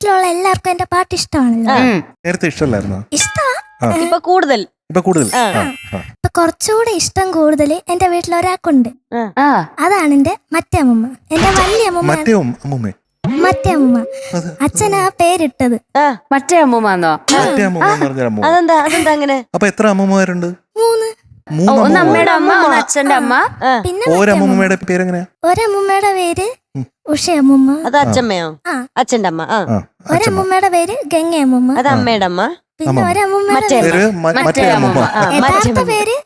വീട്ടിലുള്ള എല്ലാവർക്കും എന്റെ പാട്ട് ഇഷ്ടമാണല്ലോ. നേരത്തെ ഇഷ്ടമല്ലായിരുന്നോ? ഇഷ്ടമാ, ഇപ്പൊ കൂടുതൽ. ഇപ്പൊ കുറച്ചുകൂടെ ഇഷ്ടം കൂടുതൽ എന്റെ വീട്ടിൽ ഒരാൾക്കുണ്ട്. അതാണ് എന്റെ മറ്റേ അമ്മൂമ്മ, എന്റെ വലിയ അമ്മൂമ്മ. മറ്റേ അമ്മൂമ്മ അച്ഛനാ പേരിട്ടത്. മറ്റേ അമ്മൂമ്മന്നോ? അതെന്താ അങ്ങനെ? അപ്പൊ എത്ര അമ്മൂമ്മമാരുണ്ട്? 3. ഒന്ന് അമ്മയുടെ അമ്മ, ഒന്ന് അച്ഛന്റെ അമ്മ. പിന്നെ ഒരമ്മൂമ്മയുടെ പേരെങ്ങനെയാ? ഒരമ്മൂമ്മയുടെ പേര് ഉഷയമ്മൂമ്മ. അത് അച്ഛമ്മയോ? അച്ഛന്റെ അമ്മ. ഒരമ്മൂമ്മയുടെ പേര് ഗംഗയമ്മൂമ്മ. അത് അമ്മയുടെ അമ്മ. പിന്നെ ഒരമ്മൂമ്മയുടെ യഥാർത്ഥ പേര്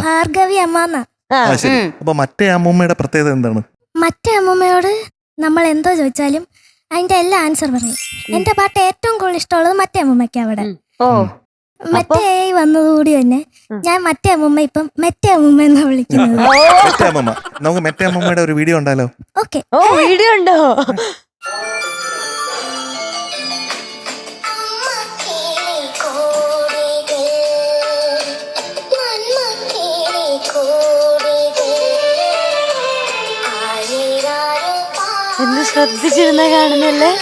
ഭാർഗവി അമ്മ. അപ്പൊ മറ്റേ അമ്മൂമ്മയുടെ പ്രത്യേകത എന്താണ്? മറ്റേ അമ്മൂമ്മയോട് നമ്മൾ എന്തോ ചോദിച്ചാലും അതിന്റെ എല്ലാ ആൻസർ പറയും. എന്റെ പാട്ട് ഏറ്റവും കൂടുതൽ ഇഷ്ടമുള്ളത് മറ്റേ അമ്മൂമ്മയ്ക്ക്. അവിടെ മറ്റേ വന്നതുകൂടി തന്നെ ഞാൻ മറ്റേ അമ്മൂമ്മ ഇപ്പം മറ്റേ അമ്മൂമ്മ എന്നാ വിളിക്കുന്നത്. നമുക്ക് മറ്റേ അമ്മൂമ്മയുടെ ഒരു വീഡിയോ ഉണ്ടല്ലോ. ഓക്കെ. വീഡിയോ ഉണ്ടോ? എന്ന് ശ്രദ്ധിച്ചിരുന്ന കാണുന്നല്ലേ.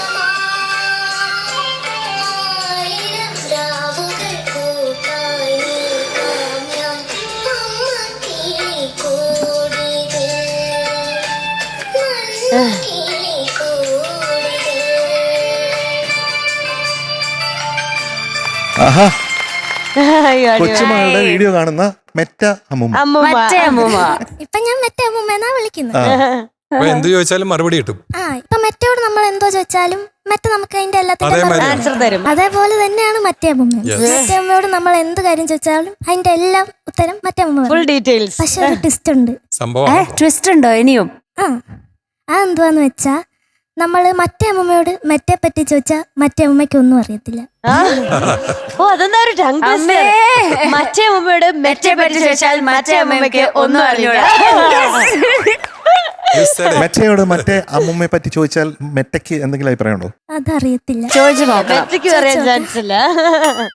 കൊച്ചുമകളുടെ വീഡിയോ കാണുന്ന മറ്റേ അമ്മൂമ്മ. ഇപ്പൊ ഞാൻ മറ്റേ അമ്മൂമ്മ എന്നാ വിളിക്കുന്നത്. എന്ത് ചോദിച്ചാലും മറുപടി കിട്ടും. ഇപ്പൊ മെറ്റോട് നമ്മൾ എന്തോ ചോദിച്ചാലും മറ്റേ നമുക്ക് അതിന്റെ എല്ലാത്തിനും ആൻസർ തരും. അതേപോലെ തന്നെയാണ് മറ്റേ അമ്മൂമ്മ. മറ്റേ അമ്മയോട് നമ്മൾ എന്ത് കാര്യം ചോദിച്ചാലും അതിന്റെ എല്ലാ ഉത്തരം മറ്റേ അമ്മ. Full details. പക്ഷെ ഒരു ട്വിസ്റ്റ് ഉണ്ട്. ട്വിസ്റ്റ് ഉണ്ടോ ഇനിയും? അതെന്തുവാന്ന് വെച്ചാ നമ്മള് മറ്റേ അമ്മൂമ്മയോട് മറ്റേ പറ്റി ചോദിച്ചാ മറ്റേ അമ്മയ്ക്ക് ഒന്നും അറിയത്തില്ല. അതെന്താ ഒരു മറ്റേ അമ്മയോട് മറ്റേ പറ്റി ചോദിച്ചാൽ മറ്റേ അമ്മയ്ക്ക് ഒന്നും അറിഞ്ഞൂടാ. മെറ്റയോട് മറ്റേ അമ്മൂമ്മയെ പറ്റി ചോദിച്ചാൽ മെറ്റയ്ക്ക് എന്തെങ്കിലും അഭിപ്രായം ഉണ്ടോ? അതറിയത്തില്ല. ചോദിച്ചു നോക്കാം. മെറ്റയ്ക്ക് പറയാൻ ചാൻസ് ഇല്ല.